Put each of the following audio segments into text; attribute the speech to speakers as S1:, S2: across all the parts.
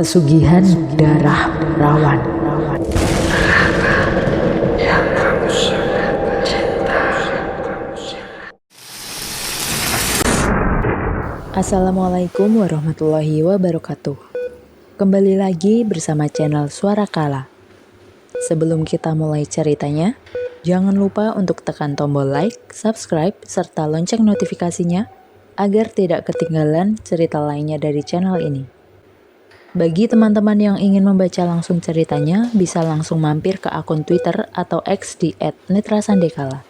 S1: Pesugihan darah perawan. Assalamualaikum warahmatullahi wabarakatuh. Kembali lagi bersama channel Suara Kala. Sebelum kita mulai ceritanya, jangan lupa untuk tekan tombol like, subscribe, serta lonceng notifikasinya agar tidak ketinggalan cerita lainnya dari channel ini. Bagi teman-teman yang ingin membaca langsung ceritanya, bisa langsung mampir ke akun Twitter atau X di @nitrasandekala.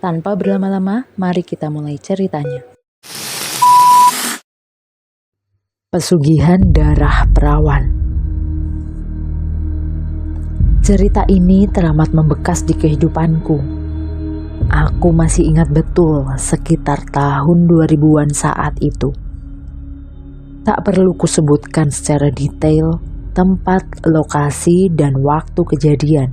S1: Tanpa berlama-lama, mari kita mulai ceritanya. Pesugihan darah perawan. Cerita ini teramat membekas di kehidupanku. Aku masih ingat betul sekitar tahun 2000-an saat itu. Tak perlu kusebutkan secara detail tempat, lokasi, dan waktu kejadian.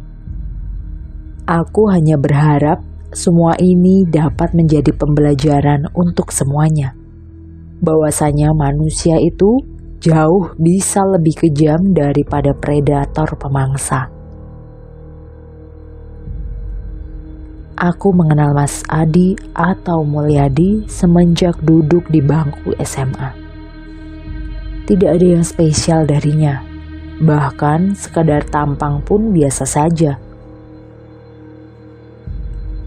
S1: Aku hanya berharap semua ini dapat menjadi pembelajaran untuk semuanya. Bahwasanya manusia itu jauh bisa lebih kejam daripada predator pemangsa. Aku mengenal Mas Adi atau Mulyadi semenjak duduk di bangku SMA. Tidak ada yang spesial darinya, bahkan sekadar tampang pun biasa saja.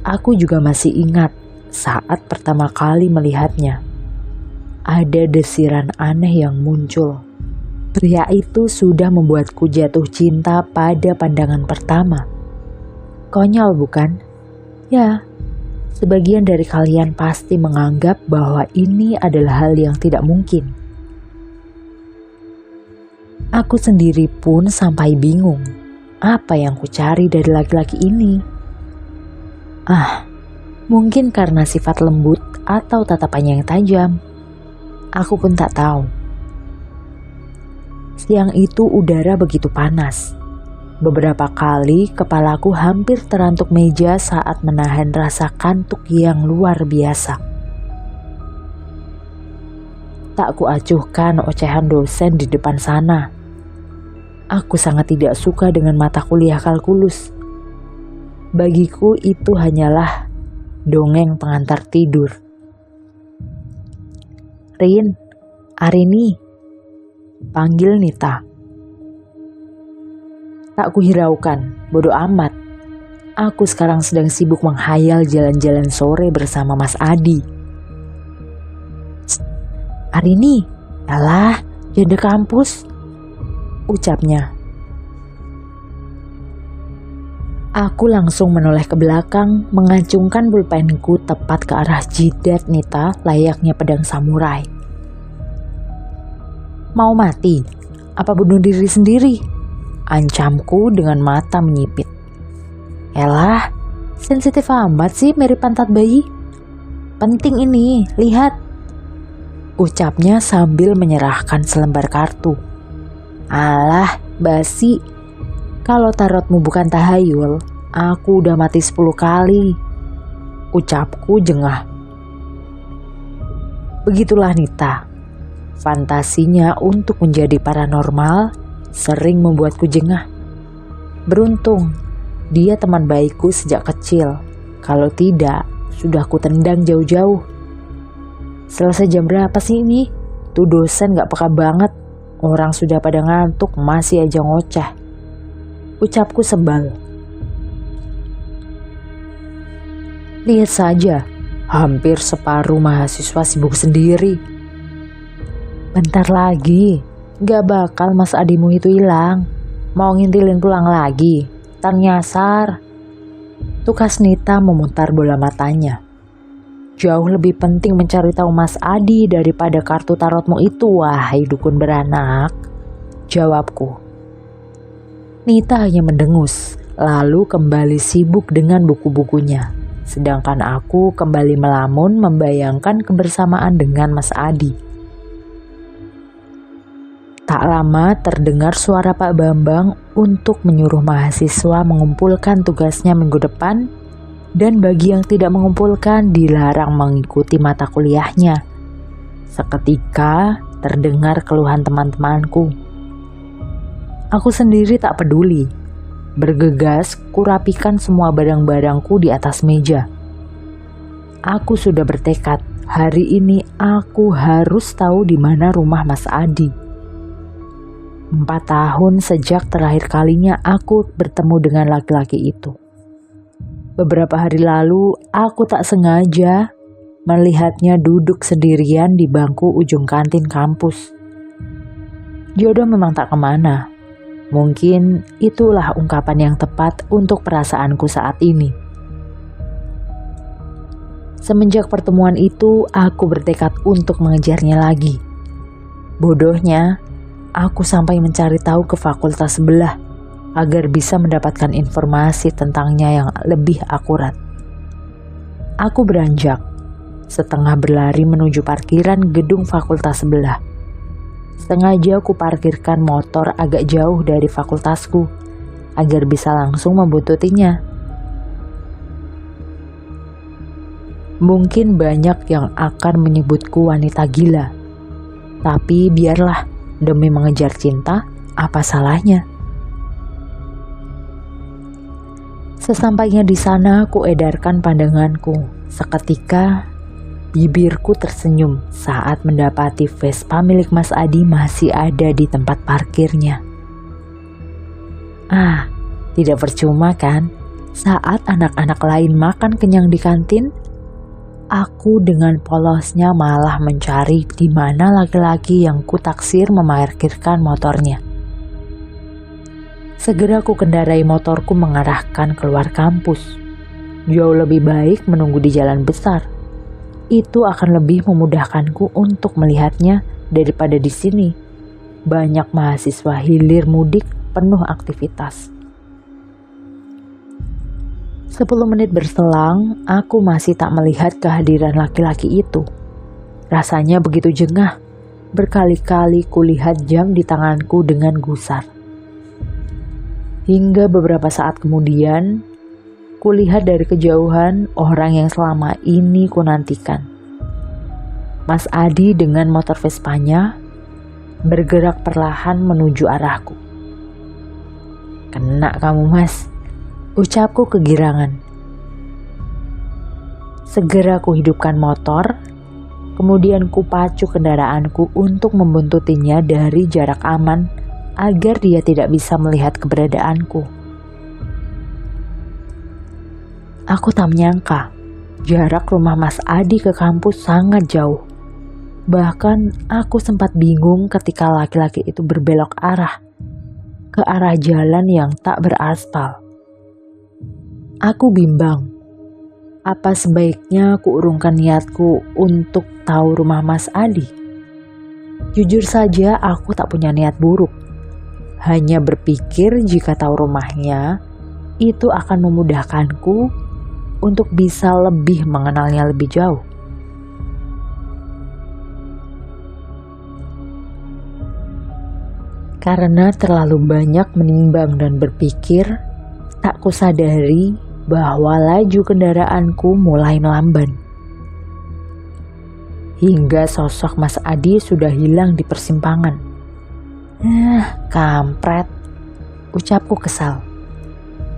S1: Aku juga masih ingat saat pertama kali melihatnya. Ada desiran aneh yang muncul. Pria itu sudah membuatku jatuh cinta pada pandangan pertama. Konyol bukan? Ya, sebagian dari kalian pasti menganggap bahwa ini adalah hal yang tidak mungkin. Aku sendiri pun sampai bingung, apa yang kucari dari laki-laki ini? Mungkin karena sifat lembut atau tatapannya yang tajam. Aku pun tak tahu. Siang itu udara begitu panas. Beberapa kali kepalaku hampir terantuk meja saat menahan rasa kantuk yang luar biasa. Tak kuacuhkan ocehan dosen di depan sana. Aku sangat tidak suka dengan mata kuliah kalkulus. Bagiku itu hanyalah dongeng pengantar tidur. Rin, Arini, panggil Nita. Tak kuhiraukan, bodoh amat. Aku sekarang sedang sibuk menghayal jalan-jalan sore bersama Mas Adi. Arini, alah, janda kampus, ucapnya. Aku langsung menoleh ke belakang, mengacungkan pulpenku tepat ke arah jidat Nita layaknya pedang samurai. Mau mati? Apa bunuh diri sendiri? Ancamku dengan mata menyipit. Elah, sensitif amat sih mirip pantat bayi. Penting ini, lihat. Ucapnya sambil menyerahkan selembar kartu. Alah, basi. Kalau tarotmu bukan tahayul, aku udah mati 10 kali. Ucapku jengah. Begitulah Nita. Fantasinya untuk menjadi paranormal sering membuatku jengah. Beruntung, dia teman baikku sejak kecil. Kalau tidak, sudah kutendang jauh-jauh. Selesai jam berapa sih ini? Tuh dosen gak peka banget. Orang sudah pada ngantuk, masih aja ngoceh. Ucapku sebal. Lihat saja, hampir separuh mahasiswa sibuk sendiri. Bentar lagi, gak bakal Mas Adimu itu hilang. Mau ngintilin pulang lagi, tar nyasar. Tukas Nita memutar bola matanya. Jauh lebih penting mencari tahu Mas Adi daripada kartu tarotmu itu, wahai dukun beranak. Jawabku. Nita hanya mendengus, lalu kembali sibuk dengan buku-bukunya. Sedangkan aku kembali melamun membayangkan kebersamaan dengan Mas Adi. Tak lama terdengar suara Pak Bambang untuk menyuruh mahasiswa mengumpulkan tugasnya minggu depan, dan bagi yang tidak mengumpulkan dilarang mengikuti mata kuliahnya. Seketika terdengar keluhan teman-temanku. Aku sendiri tak peduli. Bergegas, kurapikan semua barang-barangku di atas meja. Aku sudah bertekad, hari ini aku harus tahu di mana rumah Mas Adi. 4 tahun sejak terakhir kalinya aku bertemu dengan laki-laki itu. Beberapa hari lalu, aku tak sengaja melihatnya duduk sendirian di bangku ujung kantin kampus. Jodoh memang tak kemana. Mungkin itulah ungkapan yang tepat untuk perasaanku saat ini. Semenjak pertemuan itu, aku bertekad untuk mengejarnya lagi. Bodohnya, aku sampai mencari tahu ke fakultas sebelah agar bisa mendapatkan informasi tentangnya yang lebih akurat. Aku beranjak, setengah berlari menuju parkiran gedung fakultas sebelah. Sengaja aku parkirkan motor agak jauh dari fakultasku agar bisa langsung membuntutinya. Mungkin banyak yang akan menyebutku wanita gila, tapi biarlah, demi mengejar cinta, apa salahnya? Sesampainya di sana, aku edarkan pandanganku. Seketika, bibirku tersenyum saat mendapati Vespa milik Mas Adi masih ada di tempat parkirnya. Tidak percuma kan? Saat anak-anak lain makan kenyang di kantin, aku dengan polosnya malah mencari di mana laki-laki yang kutaksir memarkirkan motornya. Segera aku kendarai motorku mengarahkan keluar kampus. Jauh lebih baik menunggu di jalan besar. Itu akan lebih memudahkanku untuk melihatnya daripada di sini. Banyak mahasiswa hilir mudik penuh aktivitas. 10 menit berselang, aku masih tak melihat kehadiran laki-laki itu. Rasanya begitu jengah. Berkali-kali kulihat jam di tanganku dengan gusar. Hingga beberapa saat kemudian, kulihat dari kejauhan orang yang selama ini kunantikan. Mas Adi dengan motor Vespanya bergerak perlahan menuju arahku. "Kena kamu, Mas," ucapku kegirangan. Segera ku hidupkan motor, kemudian ku pacu kendaraanku untuk membuntutinya dari jarak aman agar dia tidak bisa melihat keberadaanku. Aku tak menyangka jarak rumah Mas Adi ke kampus sangat jauh. Bahkan aku sempat bingung ketika laki-laki itu berbelok arah ke arah jalan yang tak beraspal. Aku bimbang. Apa sebaiknya aku urungkan niatku untuk tahu rumah Mas Adi? Jujur saja aku tak punya niat buruk. Hanya berpikir jika tahu rumahnya, itu akan memudahkanku untuk bisa lebih mengenalnya lebih jauh. Karena terlalu banyak menimbang dan berpikir, tak kusadari bahwa laju kendaraanku mulai melamban. Hingga sosok Mas Adi sudah hilang di persimpangan. Kampret, ucapku kesal.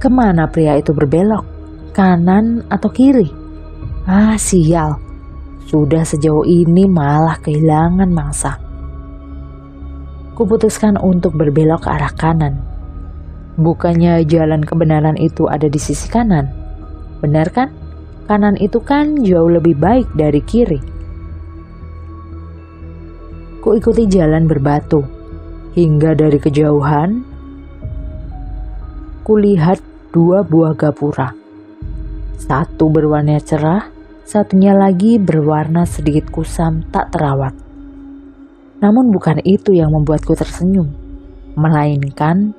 S1: Kemana pria itu berbelok? Kanan atau kiri? Sial, sudah sejauh ini malah kehilangan mangsa. Kuputuskan untuk berbelok ke arah kanan. Bukannya jalan kebenaran itu ada di sisi kanan? Benar kan? Kanan itu kan jauh lebih baik dari kiri. Ku ikuti jalan berbatu. Hingga dari kejauhan, kulihat 2 buah gapura. Satu berwarna cerah, satunya lagi berwarna sedikit kusam tak terawat. Namun bukan itu yang membuatku tersenyum, melainkan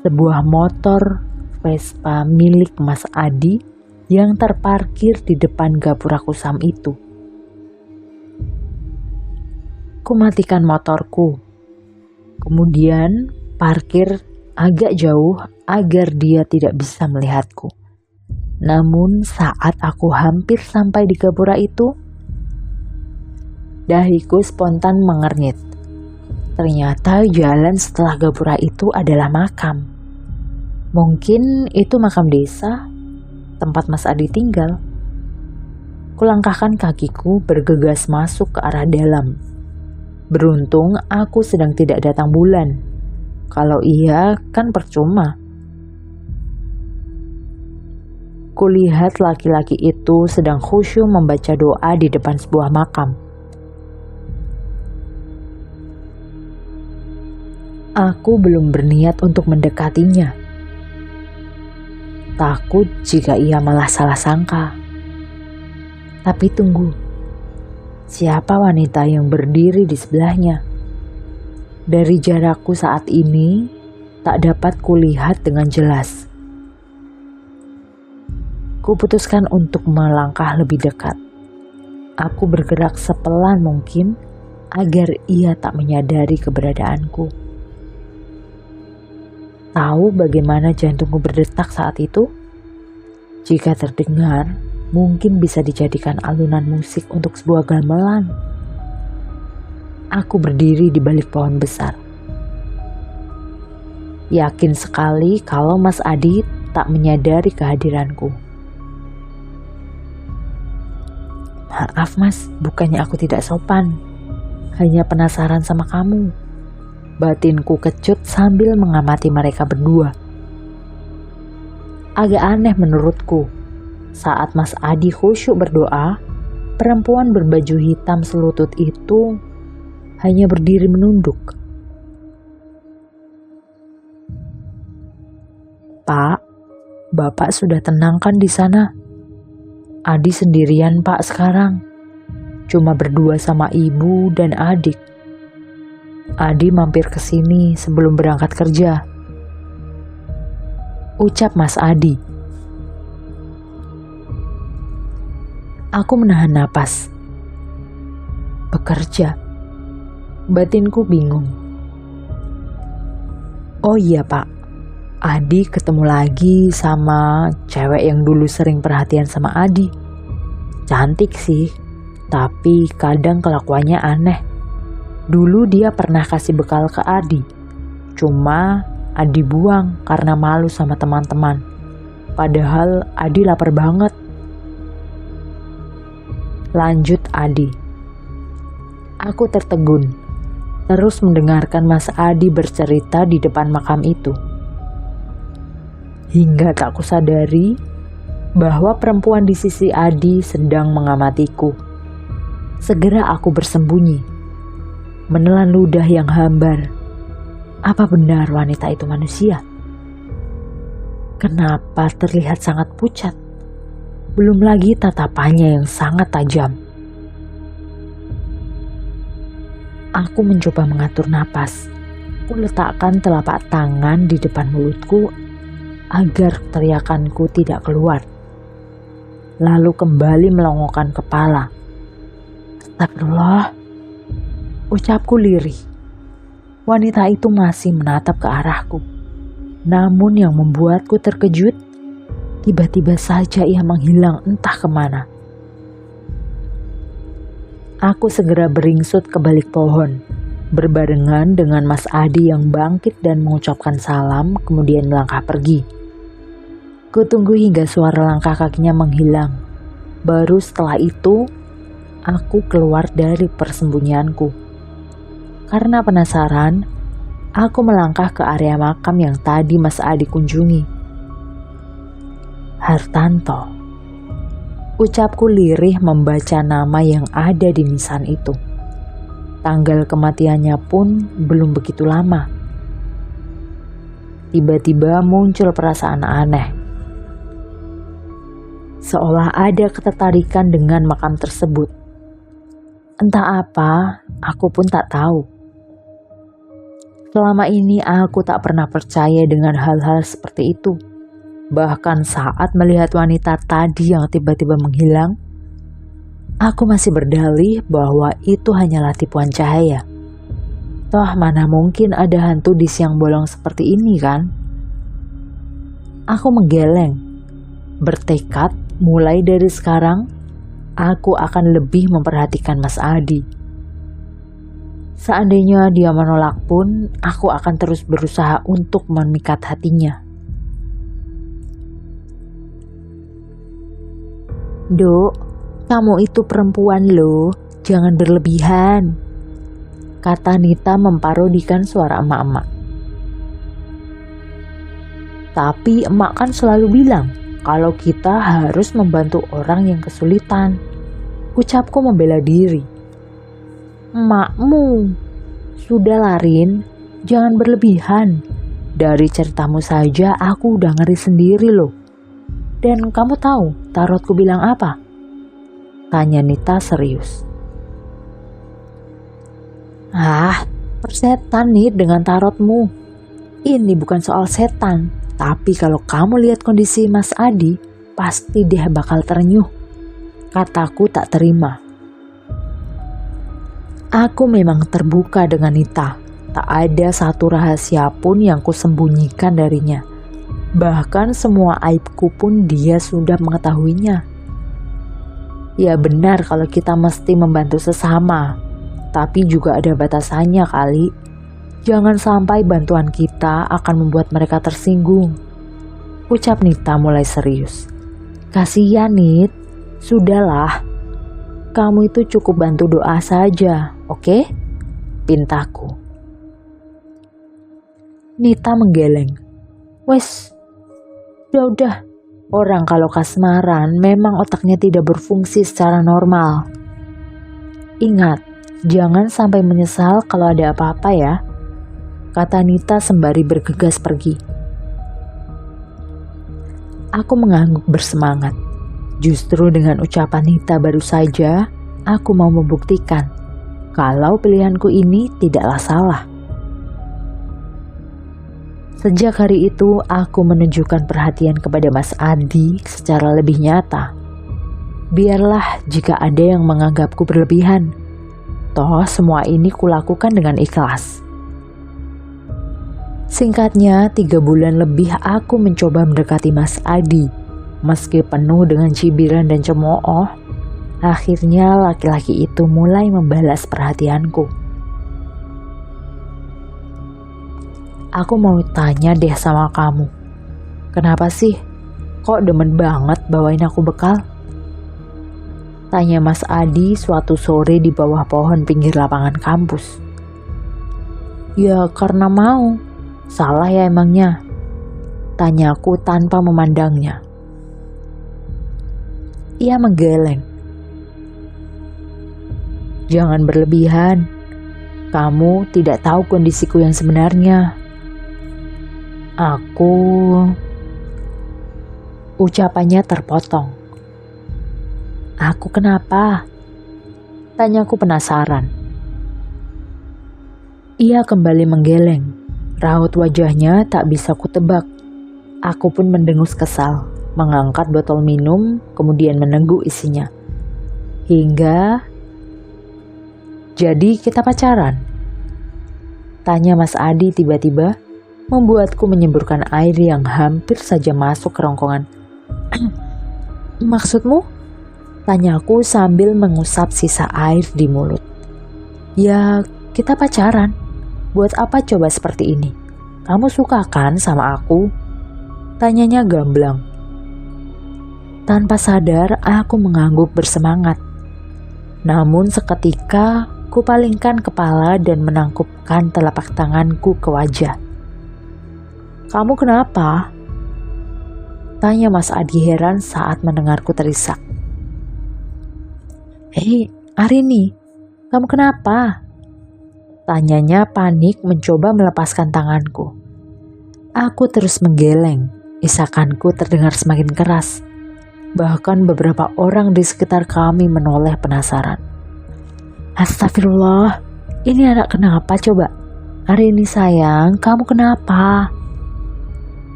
S1: sebuah motor Vespa milik Mas Adi yang terparkir di depan gapura kusam itu. Ku matikan motorku. Kemudian parkir agak jauh agar dia tidak bisa melihatku. Namun saat aku hampir sampai di gapura itu, dahiku spontan mengernyit. ternyata jalan setelah gapura itu adalah makam. Mungkin itu makam desa, tempat Mas Adi tinggal. Kulangkahkan kakiku bergegas masuk ke arah dalam. Beruntung aku sedang tidak datang bulan. Kalau iya kan percuma. Kulihat laki-laki itu sedang khusyuk membaca doa di depan sebuah makam. Aku belum berniat untuk mendekatinya. Takut jika ia malah salah sangka. Tapi tunggu, siapa wanita yang berdiri di sebelahnya? Dari jarakku saat ini, tak dapat kulihat dengan jelas. Kuputuskan untuk melangkah lebih dekat. Aku bergerak sepelan mungkin agar ia tak menyadari keberadaanku. Tahu bagaimana jantungku berdetak saat itu? Jika terdengar, mungkin bisa dijadikan alunan musik untuk sebuah gamelan. Aku berdiri di balik pohon besar. Yakin sekali kalau Mas Adi tak menyadari kehadiranku. Maaf Mas, bukannya aku tidak sopan. Hanya penasaran sama kamu. Batinku kecut sambil mengamati mereka berdua. Agak aneh menurutku. Saat Mas Adi khusyuk berdoa, perempuan berbaju hitam selutut itu hanya berdiri menunduk. Pak, Bapak sudah tenang kan di sana? Adi sendirian Pak sekarang. Cuma berdua sama ibu dan adik. Adi mampir ke sini sebelum berangkat kerja. Ucap Mas Adi. Aku menahan napas. Bekerja. Batinku bingung. Oh iya Pak, Adi ketemu lagi sama cewek yang dulu sering perhatian sama Adi. Cantik sih, tapi kadang kelakuannya aneh. Dulu dia pernah kasih bekal ke Adi, cuma Adi buang karena malu sama teman-teman. Padahal Adi lapar banget. Lanjut Adi. Aku tertegun, terus mendengarkan Mas Adi bercerita di depan makam itu. Hingga tak kusadari bahwa perempuan di sisi Adi sedang mengamatiku. Segera aku bersembunyi, menelan ludah yang hambar. Apa benar wanita itu manusia? Kenapa terlihat sangat pucat? Belum lagi tatapannya yang sangat tajam. Aku mencoba mengatur napas. Kuletakkan telapak tangan di depan mulutku agar teriakanku tidak keluar. Lalu kembali melongokkan kepala. Astagfirullah, ucapku lirih. Wanita itu masih menatap ke arahku. Namun yang membuatku terkejut, tiba-tiba saja ia menghilang entah kemana. Aku segera beringsut ke balik pohon, berbarengan dengan Mas Adi yang bangkit dan mengucapkan salam kemudian melangkah pergi. Kutunggu hingga suara langkah kakinya menghilang. Baru setelah itu, aku keluar dari persembunyianku. Karena penasaran, aku melangkah ke area makam yang tadi Mas Adi kunjungi. Hartanto. Ucapku lirih membaca nama yang ada di nisan itu. Tanggal kematiannya pun belum begitu lama. Tiba-tiba muncul perasaan aneh. Seolah ada ketertarikan dengan makam tersebut. Entah apa, aku pun tak tahu. Selama ini aku tak pernah percaya dengan hal-hal seperti itu. Bahkan saat melihat wanita tadi yang tiba-tiba menghilang, aku masih berdalih bahwa itu hanyalah tipuan cahaya. Toh mana mungkin ada hantu di siang bolong seperti ini kan? Aku menggeleng, bertekad mulai dari sekarang aku akan lebih memperhatikan Mas Adi. Seandainya dia menolak pun, aku akan terus berusaha untuk memikat hatinya. Dok, kamu itu perempuan loh, jangan berlebihan, kata Nita memparodikan suara emak-emak. Tapi emak kan selalu bilang kalau kita harus membantu orang yang kesulitan. Ucapku membela diri. Emakmu, sudah Larin, jangan berlebihan. Dari ceritamu saja aku udah ngeri sendiri loh. Dan kamu tahu tarotku bilang apa? Tanya Nita serius. Persetan nih dengan tarotmu. Ini bukan soal setan, tapi kalau kamu lihat kondisi Mas Adi, pasti dia bakal terenyuh. Kataku tak terima. Aku memang terbuka dengan Nita. Tak ada satu rahasia pun yang kusembunyikan darinya. Bahkan semua aibku pun dia sudah mengetahuinya. Ya benar kalau kita mesti membantu sesama, tapi juga ada batasannya kali. Jangan sampai bantuan kita akan membuat mereka tersinggung. Ucap Nita mulai serius. Kasihan Nit, sudahlah. Kamu itu cukup bantu doa saja, oke? Pintaku. Nita menggeleng. Wes, udah. Orang kalau kasmaran memang otaknya tidak berfungsi secara normal. Ingat, jangan sampai menyesal kalau ada apa-apa ya, kata Nita sembari bergegas pergi. Aku mengangguk bersemangat. Justru dengan ucapan Nita baru saja, aku mau membuktikan kalau pilihanku ini tidaklah salah. Sejak hari itu, aku menunjukkan perhatian kepada Mas Adi secara lebih nyata. Biarlah jika ada yang menganggapku berlebihan. Toh semua ini kulakukan dengan ikhlas. Singkatnya, 3 bulan lebih aku mencoba mendekati Mas Adi. Meski penuh dengan cibiran dan cemooh, akhirnya laki-laki itu mulai membalas perhatianku. Aku mau tanya deh sama kamu, kenapa sih kok demen banget bawain aku bekal? Tanya Mas Adi suatu sore di bawah pohon pinggir lapangan kampus. Ya karena mau, salah ya emangnya? Tanyaku tanpa memandangnya. Ia menggeleng. Jangan berlebihan, kamu tidak tahu kondisiku yang sebenarnya. Ucapannya terpotong. Aku kenapa? Tanyaku penasaran. Ia kembali menggeleng. Raut wajahnya tak bisa kutebak. Aku pun mendengus kesal, mengangkat botol minum, kemudian meneguk isinya. Hingga, jadi kita pacaran? Tanya Mas Adi tiba-tiba, membuatku menyemburkan air yang hampir saja masuk ke rongkongan. Maksudmu? Tanyaku sambil mengusap sisa air di mulut. Ya, kita pacaran. Buat apa coba seperti ini? Kamu suka kan sama aku? Tanyanya gamblang. Tanpa sadar, aku mengangguk bersemangat. Namun seketika, kupalingkan kepala dan menangkupkan telapak tanganku ke wajah. Kamu kenapa? Tanya Mas Adi heran saat mendengarku terisak. Hei, Arini, kamu kenapa? Tanyanya panik mencoba melepaskan tanganku. Aku terus menggeleng, isakanku terdengar semakin keras. Bahkan beberapa orang di sekitar kami menoleh penasaran. Astagfirullah, ini anak kenapa coba? Arini sayang, kamu kenapa?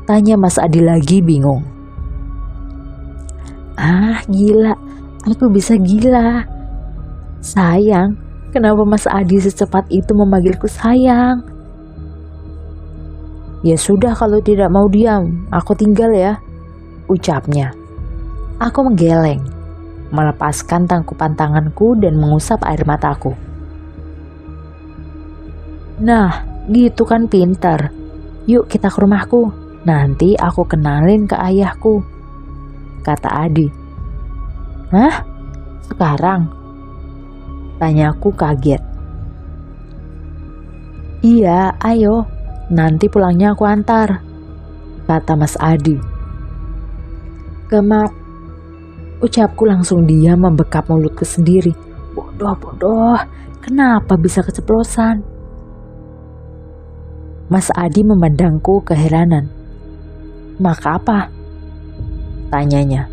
S1: Tanya Mas Adi lagi bingung. Gila, aku bisa gila. Sayang, kenapa Mas Adi secepat itu memanggilku sayang? Ya sudah kalau tidak mau diam, aku tinggal ya, ucapnya. Aku menggeleng, melepaskan tangkupan tanganku dan mengusap air mataku. Nah, gitu kan pintar. Yuk kita ke rumahku, nanti aku kenalin ke ayahku, kata Adi. Hah? Sekarang? Tanyaku kaget. Iya, ayo, nanti pulangnya aku antar, kata Mas Adi. Gemak, ucapku langsung diam membekap mulutku sendiri. Bodoh, kenapa bisa keceplosan? Mas Adi memandangku keheranan. Maka apa? Tanyanya.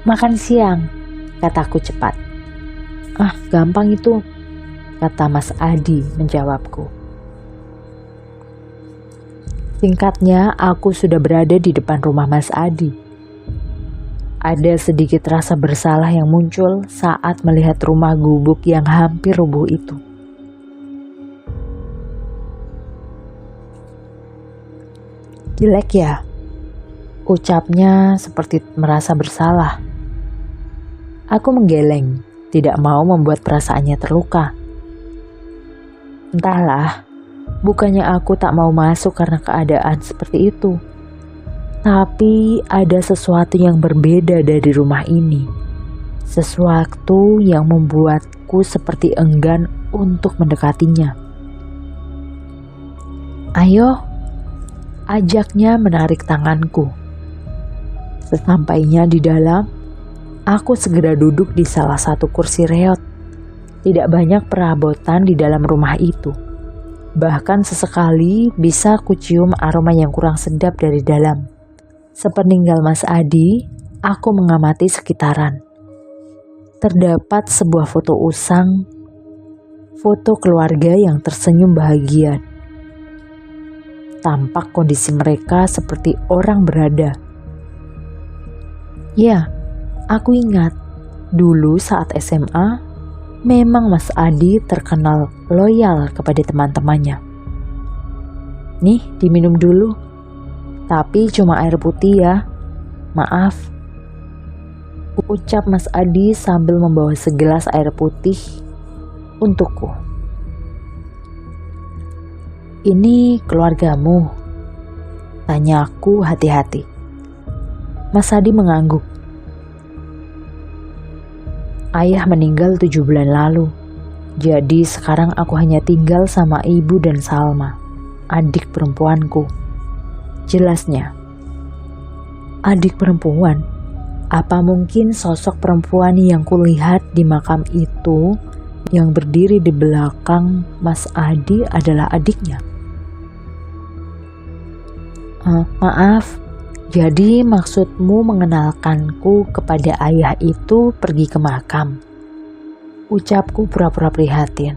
S1: Makan siang, kataku cepat. Ah, gampang itu, kata Mas Adi menjawabku. Singkatnya, aku sudah berada di depan rumah Mas Adi. Ada sedikit rasa bersalah yang muncul saat melihat rumah gubuk yang hampir rubuh itu. Jelek ya? Ucapnya seperti merasa bersalah. Aku menggeleng, tidak mau membuat perasaannya terluka. Entahlah, bukannya aku tak mau masuk karena keadaan seperti itu. Tapi ada sesuatu yang berbeda dari rumah ini. Sesuatu yang membuatku seperti enggan untuk mendekatinya. Ayo, ajaknya menarik tanganku. Sesampainya di dalam, aku segera duduk di salah satu kursi reot. Tidak banyak perabotan di dalam rumah itu. Bahkan sesekali bisa kucium aroma yang kurang sedap dari dalam. Sepeninggal Mas Adi, aku mengamati sekitaran. Terdapat sebuah foto usang, foto keluarga yang tersenyum bahagia. Tampak kondisi mereka seperti orang berada. Ya, aku ingat, dulu saat SMA, memang Mas Adi terkenal loyal kepada teman-temannya. Nih, diminum dulu. Tapi cuma air putih ya, maaf. Ucap Mas Adi sambil membawa segelas air putih untukku. Ini keluargamu? Tanyaku hati-hati. Mas Adi mengangguk. Ayah meninggal 7 bulan lalu. Jadi sekarang aku hanya tinggal sama ibu dan Salma, adik perempuanku. Jelasnya. Adik perempuan? Apa mungkin sosok perempuan yang kulihat di makam itu yang berdiri di belakang Mas Adi adalah adiknya? Maaf, jadi maksudmu mengenalkanku kepada ayah itu pergi ke makam? Ucapku pura-pura prihatin.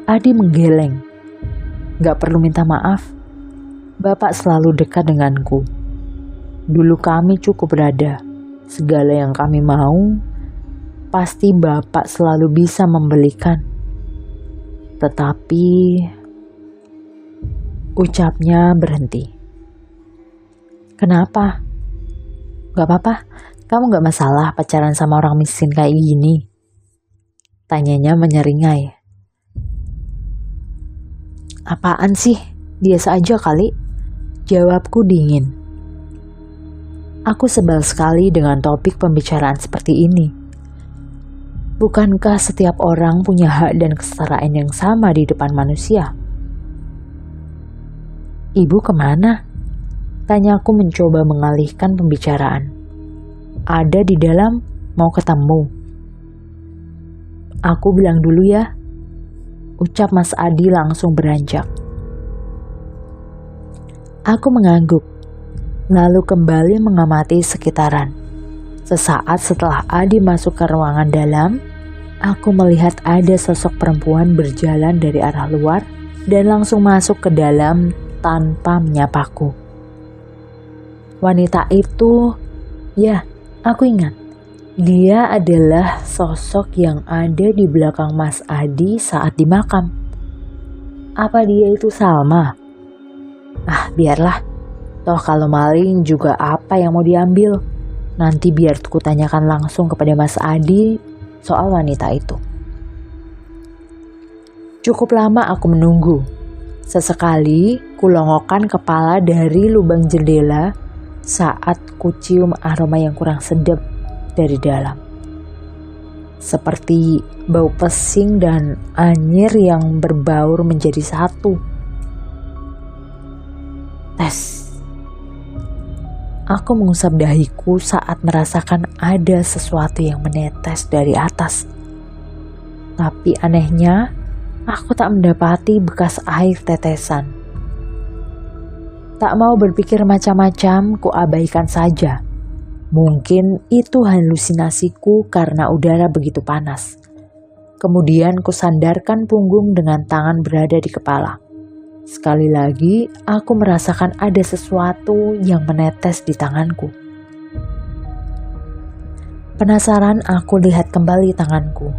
S1: Adi menggeleng. Gak perlu minta maaf. Bapak selalu dekat denganku. Dulu kami cukup berada. Segala yang kami mau, pasti Bapak selalu bisa membelikan. Tetapi, ucapnya berhenti. Kenapa? Gak apa-apa, kamu gak masalah pacaran sama orang miskin kayak gini? Tanyanya menyeringai. Apaan sih? Biasa aja kali. Jawabku dingin. Aku sebel sekali dengan topik pembicaraan seperti ini. Bukankah setiap orang punya hak dan kesetaraan yang sama di depan manusia? Ibu kemana? Tanyaku mencoba mengalihkan pembicaraan. Ada di dalam, mau ketemu. Aku bilang dulu ya. Ucap Mas Adi langsung beranjak. Aku mengangguk, lalu kembali mengamati sekitaran. Sesaat setelah Adi masuk ke ruangan dalam, aku melihat ada sosok perempuan berjalan dari arah luar dan langsung masuk ke dalam tanpa menyapaku. Wanita itu, ya, aku ingat. Dia adalah sosok yang ada di belakang Mas Adi saat di makam. Apa dia itu Salma? Ah, biarlah. Toh kalau maling juga apa yang mau diambil? Nanti biar ku tanyakan langsung kepada Mas Adi soal wanita itu. Cukup lama aku menunggu. Sesekali kulongokkan kepala dari lubang jendela saat kucium aroma yang kurang sedap dari dalam. Seperti bau pesing dan anyir yang berbaur menjadi satu. Tes. Aku mengusap dahiku saat merasakan ada sesuatu yang menetes dari atas. Tapi anehnya, aku tak mendapati bekas air tetesan. Tak mau berpikir macam-macam, kuabaikan saja. Mungkin itu halusinasiku karena udara begitu panas. Kemudian kusandarkan punggung dengan tangan berada di kepala. Sekali lagi, aku merasakan ada sesuatu yang menetes di tanganku. Penasaran, aku lihat kembali tanganku.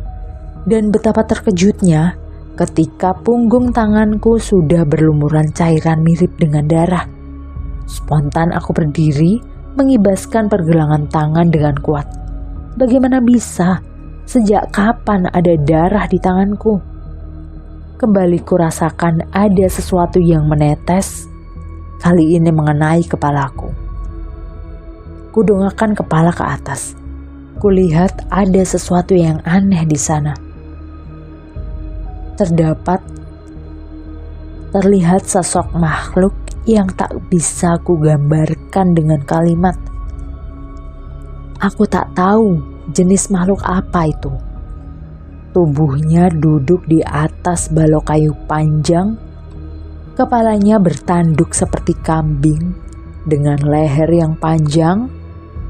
S1: Dan betapa terkejutnya ketika punggung tanganku sudah berlumuran cairan mirip dengan darah. Spontan aku berdiri, mengibaskan pergelangan tangan dengan kuat. Bagaimana bisa? Sejak kapan ada darah di tanganku? Kembali kurasakan ada sesuatu yang menetes, kali ini mengenai kepalaku. Kudongakkan kepala ke atas. Kulihat ada sesuatu yang aneh di sana. Terlihat sosok makhluk yang tak bisa kugambarkan dengan kalimat. Aku tak tahu jenis makhluk apa itu. Tubuhnya duduk di atas balok kayu panjang, kepalanya bertanduk seperti kambing dengan leher yang panjang,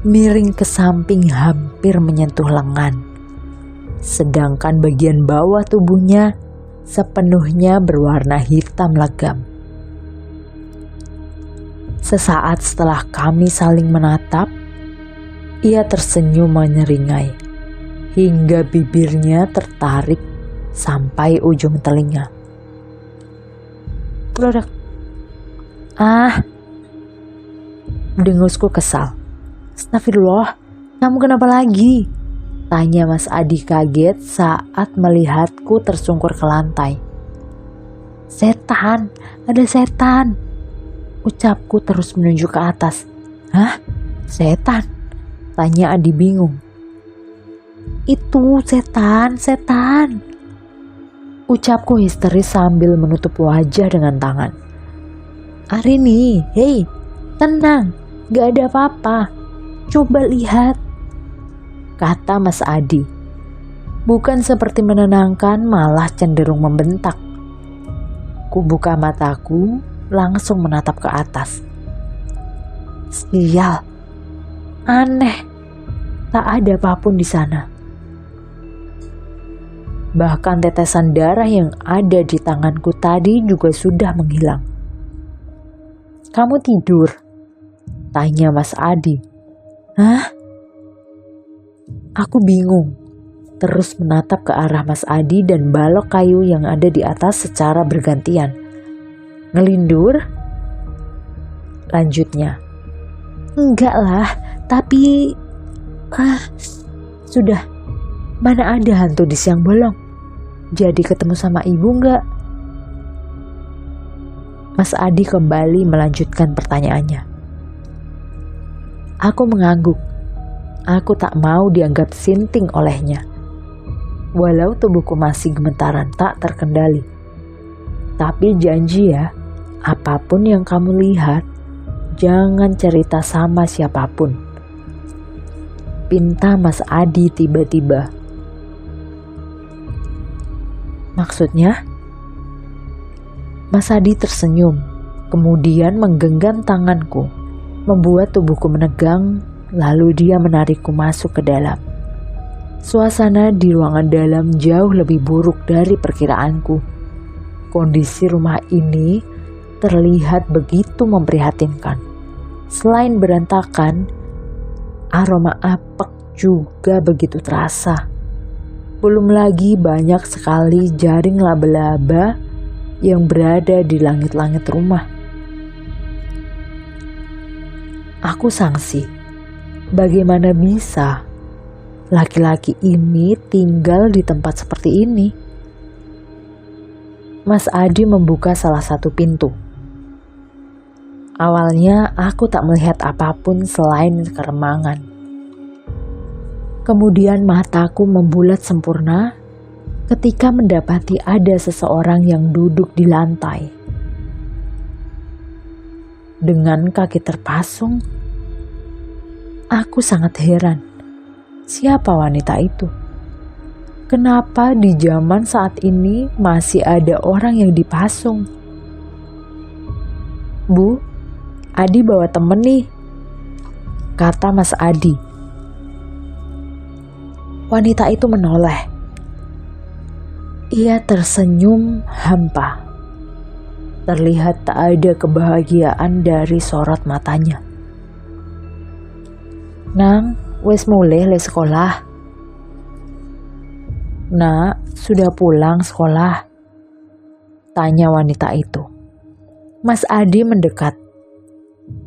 S1: miring ke samping hampir menyentuh lengan. Sedangkan bagian bawah tubuhnya sepenuhnya berwarna hitam legam. Sesaat setelah kami saling menatap, ia tersenyum menyeringai hingga bibirnya tertarik sampai ujung telinga. Produk. Dengusku kesal. Astagfirullah, kamu kenapa lagi? Tanya Mas Adi kaget saat melihatku tersungkur ke lantai. Setan, ada setan. Ucapku terus menunjuk ke atas. Hah? Setan? Tanya Adi bingung. Itu setan. Ucapku histeris sambil menutup wajah dengan tangan. Arini, hei, tenang, gak ada apa-apa. Coba lihat, kata Mas Adi. Bukan seperti menenangkan, malah cenderung membentak. Kubuka mataku, langsung menatap ke atas. Sial, aneh, tak ada apapun di sana. Bahkan tetesan darah yang ada di tanganku tadi juga sudah menghilang. Kamu tidur? Tanya Mas Adi. Hah? Aku bingung, terus menatap ke arah Mas Adi dan balok kayu yang ada di atas secara bergantian. Ngelindur? Lanjutnya. Enggak lah, tapi... sudah, mana ada hantu di siang bolong? Jadi ketemu sama ibu enggak? Mas Adi kembali melanjutkan pertanyaannya. Aku mengangguk. Aku tak mau dianggap sinting olehnya. Walau tubuhku masih gemetaran tak terkendali. Tapi janji ya, apapun yang kamu lihat, jangan cerita sama siapapun. Pinta Mas Adi tiba-tiba. Maksudnya? Mas Adi tersenyum, kemudian menggenggam tanganku, membuat tubuhku menegang, lalu dia menarikku masuk ke dalam. Suasana di ruangan dalam jauh lebih buruk dari perkiraanku. Kondisi rumah ini terlihat begitu memprihatinkan. Selain berantakan, aroma apek juga begitu terasa. Belum lagi banyak sekali jaring laba-laba yang berada di langit-langit rumah. Aku sangsi, bagaimana bisa laki-laki ini tinggal di tempat seperti ini? Mas Adi membuka salah satu pintu. Awalnya aku tak melihat apapun selain keremangan. Kemudian mataku membulat sempurna ketika mendapati ada seseorang yang duduk di lantai. Dengan kaki terpasung, aku sangat heran. Siapa wanita itu? Kenapa di zaman saat ini masih ada orang yang dipasung? Bu, Adi bawa temen nih, kata Mas Adi. Wanita itu menoleh. Ia tersenyum hampa. Terlihat tak ada kebahagiaan dari sorot matanya. Nang, wes mulai le sekolah. Nak, sudah pulang sekolah? Tanya wanita itu. Mas Adi mendekat,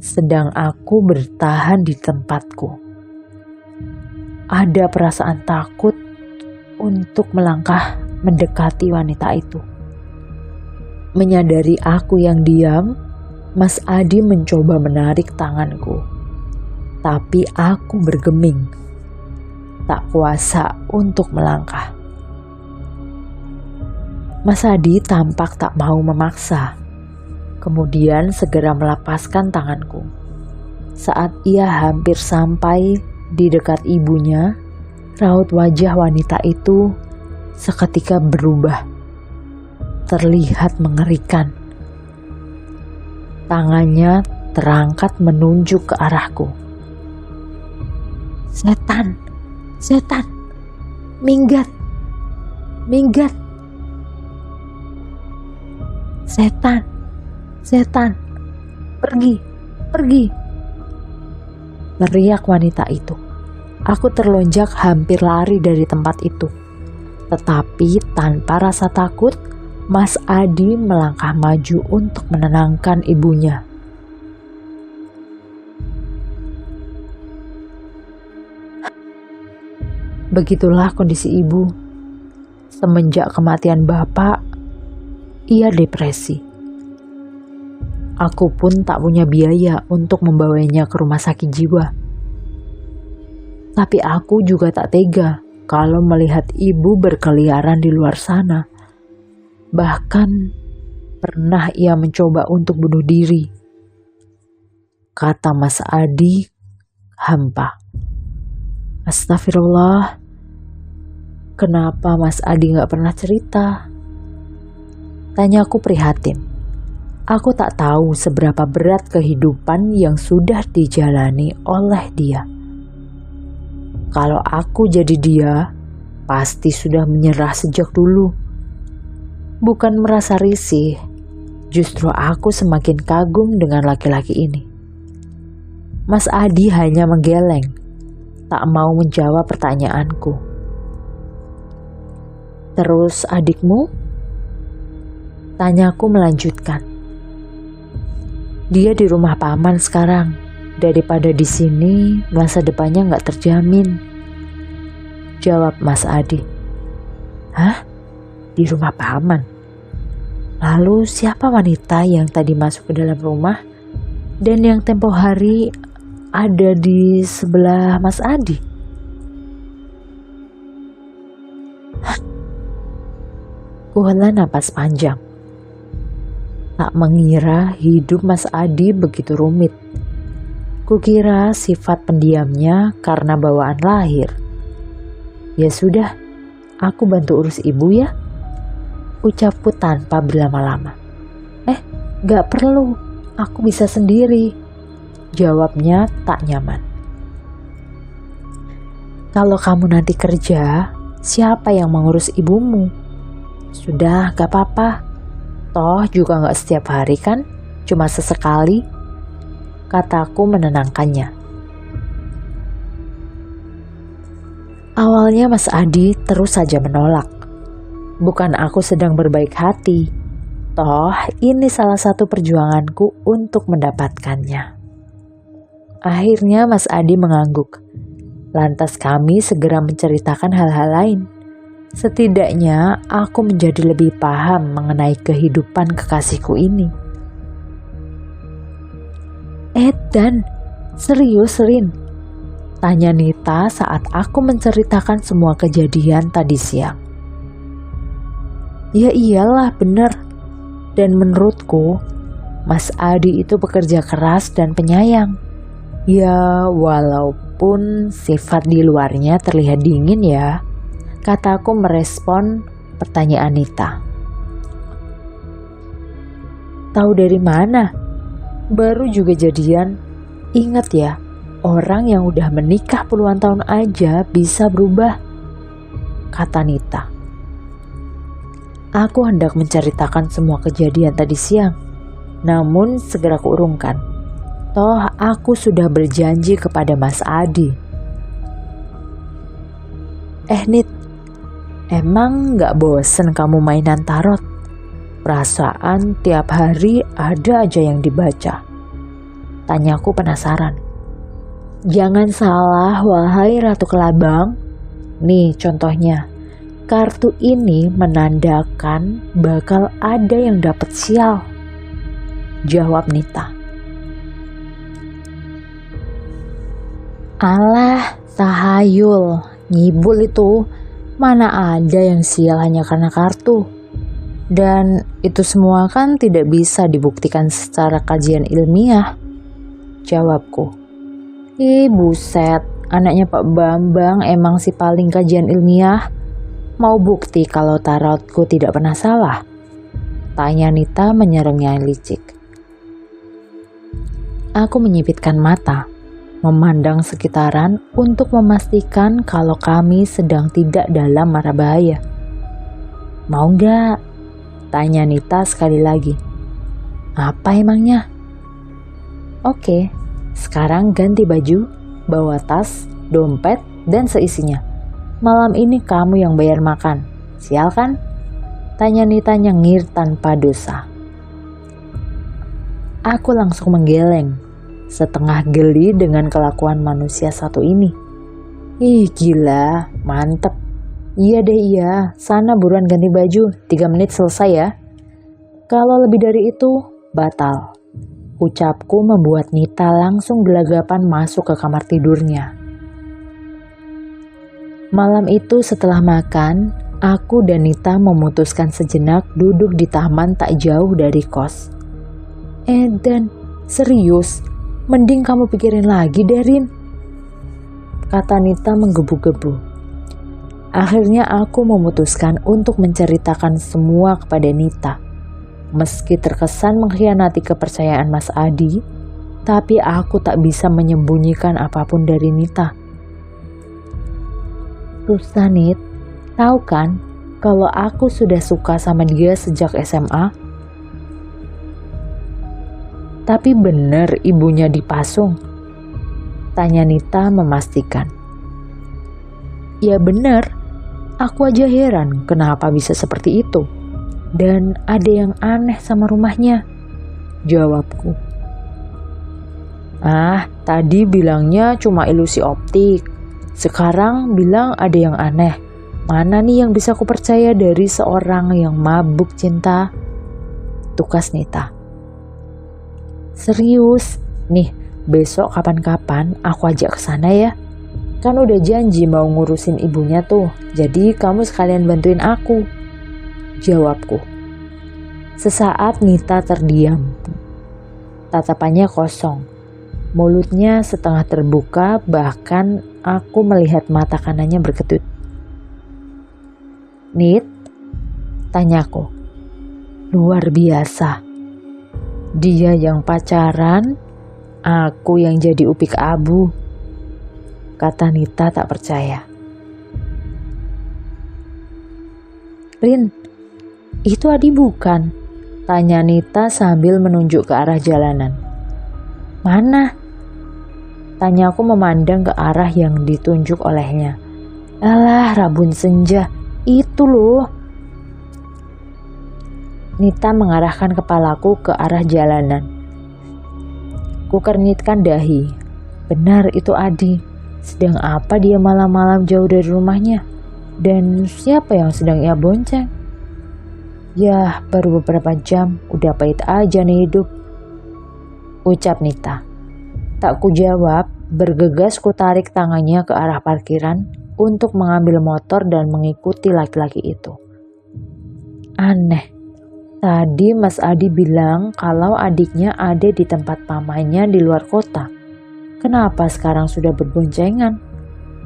S1: sedang aku bertahan di tempatku. Ada perasaan takut untuk melangkah mendekati wanita itu. Menyadari aku yang diam, Mas Adi mencoba menarik tanganku. Tapi aku bergeming, tak kuasa untuk melangkah. Mas Adi tampak tak mau memaksa, kemudian segera melepaskan tanganku. Saat ia hampir sampai di dekat ibunya, raut wajah wanita itu seketika berubah. Terlihat mengerikan. Tangannya terangkat menunjuk ke arahku. Setan, setan, minggat, minggat. Setan, setan, pergi, pergi. Teriak wanita itu. Aku terlonjak hampir lari dari tempat itu. Tetapi tanpa rasa takut, Mas Adi melangkah maju untuk menenangkan ibunya. Begitulah kondisi ibu. Semenjak kematian bapak, ia depresi. Aku pun tak punya biaya untuk membawanya ke rumah sakit jiwa. Tapi aku juga tak tega kalau melihat ibu berkeliaran di luar sana. Bahkan pernah ia mencoba untuk bunuh diri, kata Mas Adi hampa. Astagfirullah, kenapa Mas Adi gak pernah cerita? Tanyaku prihatin. Aku tak tahu seberapa berat kehidupan yang sudah dijalani oleh dia. Kalau aku jadi dia, pasti sudah menyerah sejak dulu. Bukan merasa risih, justru aku semakin kagum dengan laki-laki ini. Mas Adi hanya menggeleng, tak mau menjawab pertanyaanku. Terus adikmu? Tanyaku melanjutkan. Dia di rumah paman sekarang. Daripada di sini, masa depannya nggak terjamin. Jawab Mas Adi. Hah? Di rumah paman? Lalu siapa wanita yang tadi masuk ke dalam rumah dan yang tempo hari ada di sebelah Mas Adi? Kuhela napas panjang. Tak mengira hidup Mas Adi begitu rumit. Kukira sifat pendiamnya karena bawaan lahir. Ya sudah, aku bantu urus ibu ya, ucapku tanpa berlama-lama. Gak perlu, aku bisa sendiri, jawabnya tak nyaman. Kalau kamu nanti kerja, siapa yang mengurus ibumu? Sudah, gak apa-apa. Toh juga gak setiap hari kan, cuma sesekali, kataku menenangkannya. Awalnya Mas Adi terus saja menolak. Bukan aku sedang berbaik hati, toh ini salah satu perjuanganku untuk mendapatkannya. Akhirnya Mas Adi mengangguk. Lantas kami segera menceritakan hal-hal lain. Setidaknya aku menjadi lebih paham mengenai kehidupan kekasihku ini. Dan serius Rin? Tanya Nita saat aku menceritakan semua kejadian tadi siang. Ya iyalah bener. Dan menurutku Mas Adi itu pekerja keras dan penyayang. Ya walaupun sifat di luarnya terlihat dingin ya, kataku merespon pertanyaan Nita. Tahu dari mana? Baru juga jadian. Ingat ya, orang yang udah menikah puluhan tahun aja bisa berubah, kata Nita. Aku hendak menceritakan semua kejadian tadi siang, namun segera kuurungkan. Toh aku sudah berjanji kepada Mas Adi. Nit, emang gak bosen kamu mainan tarot? Perasaan tiap hari ada aja yang dibaca. Tanyaku penasaran. Jangan salah wahai Ratu Kelabang. Nih contohnya. Kartu ini menandakan bakal ada yang dapat sial. Jawab Nita. Alah, tahayul, ngibul itu. Mana ada yang sial hanya karena kartu. Dan itu semua kan tidak bisa dibuktikan secara kajian ilmiah. Jawabku. Buset, anaknya Pak Bambang emang si paling kajian ilmiah. Mau bukti kalau tarotku tidak pernah salah? Tanya Nita menyerangnya licik. Aku menyipitkan mata, memandang sekitaran untuk memastikan kalau kami sedang tidak dalam mara bahaya. Mau gak? Tanya Nita sekali lagi. Apa emangnya? Oke, sekarang ganti baju, bawa tas, dompet, dan seisinya. Malam ini kamu yang bayar makan, sial kan? Tanya Nita nyengir tanpa dosa. Aku langsung menggeleng, setengah geli dengan kelakuan manusia satu ini. Gila, mantep. Iya deh iya, sana buruan ganti baju, 3 menit selesai ya. Kalau lebih dari itu, batal. Ucapku membuat Nita langsung gelagapan masuk ke kamar tidurnya. Malam itu setelah makan, aku dan Nita memutuskan sejenak duduk di taman tak jauh dari kos. Dan serius, mending kamu pikirin lagi Derin, kata Nita menggebu-gebu. Akhirnya aku memutuskan untuk menceritakan semua kepada Nita. Meski terkesan mengkhianati kepercayaan Mas Adi, tapi aku tak bisa menyembunyikan apapun dari Nita. Susah Nit, tahu kan kalau aku sudah suka sama dia sejak SMA? Tapi bener ibunya dipasung? Tanya Nita memastikan. Ya bener, aku aja heran kenapa bisa seperti itu. Dan ada yang aneh sama rumahnya, jawabku. Tadi bilangnya cuma ilusi optik. Sekarang bilang ada yang aneh. Mana nih yang bisa kupercaya dari seorang yang mabuk cinta? Tukas Nita. Serius, nih besok kapan-kapan aku ajak ke sana ya. Kan udah janji mau ngurusin ibunya tuh, jadi kamu sekalian bantuin aku. Jawabku. Sesaat Nita terdiam. Tatapannya kosong. Mulutnya setengah terbuka, bahkan aku melihat mata kanannya berkedut. Nit, tanyaku. Luar biasa. Dia yang pacaran, aku yang jadi upik abu, kata Nita tak percaya. Rin, itu Adi bukan? Tanya Nita sambil menunjuk ke arah jalanan. Mana? Tanya aku memandang ke arah yang ditunjuk olehnya. Alah, Rabun Senja, itu loh. Nita mengarahkan kepalaku ke arah jalanan. Kukernitkan dahi. Benar itu Adi. Sedang apa dia malam-malam jauh dari rumahnya? Dan siapa yang sedang ia bonceng? Yah, baru beberapa jam, udah pahit aja nih hidup, ucap Nita. Tak kujawab, bergegas ku tarik tangannya ke arah parkiran untuk mengambil motor dan mengikuti laki-laki itu. Aneh, tadi Mas Adi bilang kalau adiknya ada di tempat pamannya di luar kota. Kenapa sekarang sudah berboncengan?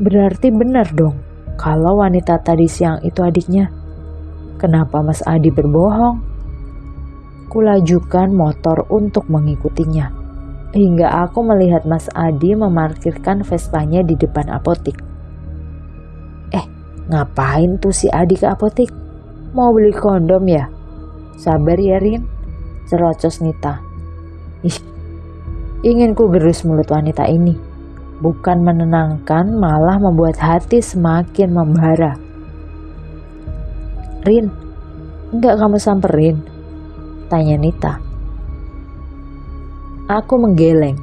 S1: Berarti benar dong kalau wanita tadi siang itu adiknya. Kenapa Mas Adi berbohong? Kulajukan motor untuk mengikutinya, hingga aku melihat Mas Adi memarkirkan Vespanya di depan apotik. Ngapain tuh si Adi ke apotik? Mau beli kondom ya? Sabar ya Rin, cerocos Nita. Ih, ingin ku gerus mulut wanita ini. Bukan menenangkan, malah membuat hati semakin membara. Rin, enggak kamu samperin? Tanya Nita. Aku menggeleng,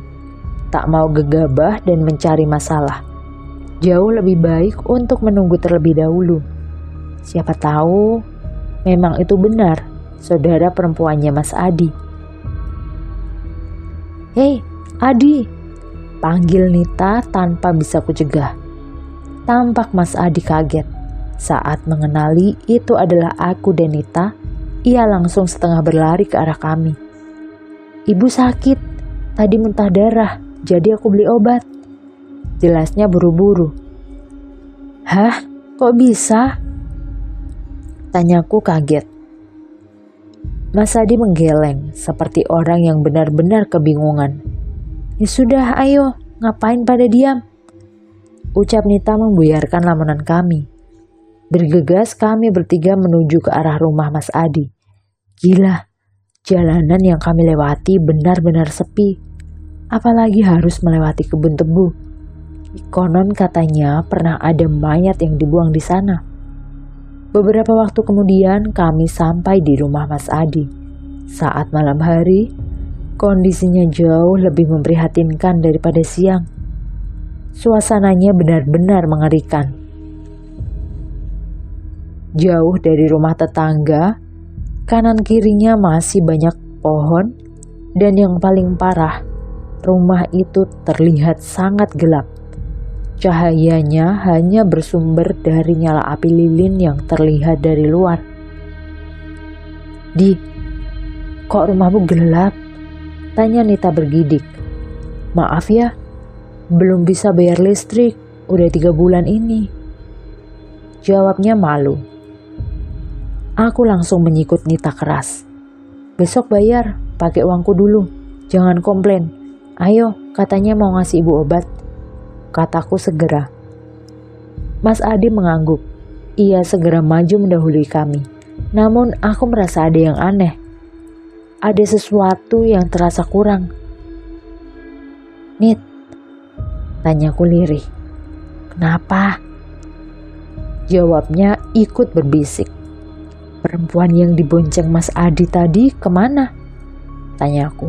S1: tak mau gegabah dan mencari masalah. Jauh lebih baik untuk menunggu terlebih dahulu. Siapa tahu memang itu benar saudara perempuannya Mas Adi. Hei, Adi, panggil Nita tanpa bisa kucegah. Tampak Mas Adi kaget saat mengenali itu adalah aku dan Nita. Ia langsung setengah berlari ke arah kami. Ibu sakit, tadi muntah darah, jadi aku beli obat. Jelasnya buru-buru. Hah? Kok bisa? Tanyaku kaget. Mas Adi menggeleng seperti orang yang benar-benar kebingungan. Ya sudah, ayo, ngapain pada diam? Ucap Nita membuyarkan lamunan kami. Bergegas kami bertiga menuju ke arah rumah Mas Adi. Gila, jalanan yang kami lewati benar-benar sepi. Apalagi harus melewati kebun tebu. Konon katanya pernah ada mayat yang dibuang di sana. Beberapa waktu kemudian kami sampai di rumah Mas Adi. Saat malam hari, kondisinya jauh lebih memprihatinkan daripada siang. Suasananya benar-benar mengerikan. Jauh dari rumah tetangga, kanan kirinya masih banyak pohon, dan yang paling parah, rumah itu terlihat sangat gelap. Cahayanya hanya bersumber dari nyala api lilin yang terlihat dari luar. Di, kok rumahmu gelap? Tanya Nita bergidik. Maaf ya, belum bisa bayar listrik, udah 3 bulan ini. Jawabnya malu. Aku langsung menyikut Nita keras. Besok bayar, pakai uangku dulu, jangan komplain. Ayo, katanya mau ngasih ibu obat. Kataku segera. Mas Adi mengangguk. Ia segera maju mendahului kami. Namun aku merasa ada yang aneh. Ada sesuatu yang terasa kurang. Nit, tanyaku lirih. Kenapa? Jawabnya ikut berbisik. Perempuan yang dibonceng Mas Adi tadi kemana? Tanyaku.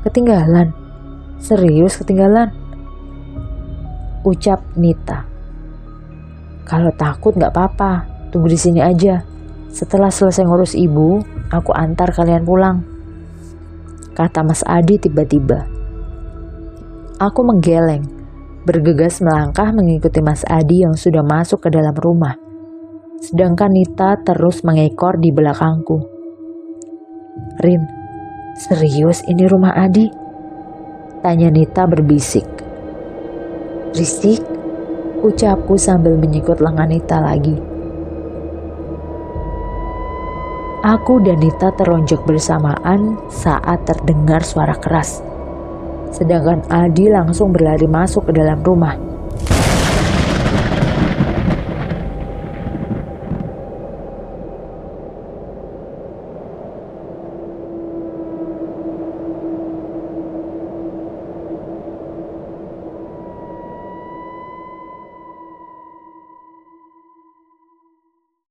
S1: Ketinggalan? Serius ketinggalan? Ucap Nita. Kalau takut gak apa-apa, tunggu di sini aja. Setelah selesai ngurus ibu, aku antar kalian pulang. Kata Mas Adi tiba-tiba. Aku menggeleng, bergegas melangkah mengikuti Mas Adi yang sudah masuk ke dalam rumah. Sedangkan Nita terus mengekor di belakangku. Rin, serius ini rumah Adi? Tanya Nita berbisik. Risik, ucapku sambil menyikut lengan Nita lagi. Aku dan Nita teronjok bersamaan saat terdengar suara keras. Sedangkan Adi langsung berlari masuk ke dalam rumah.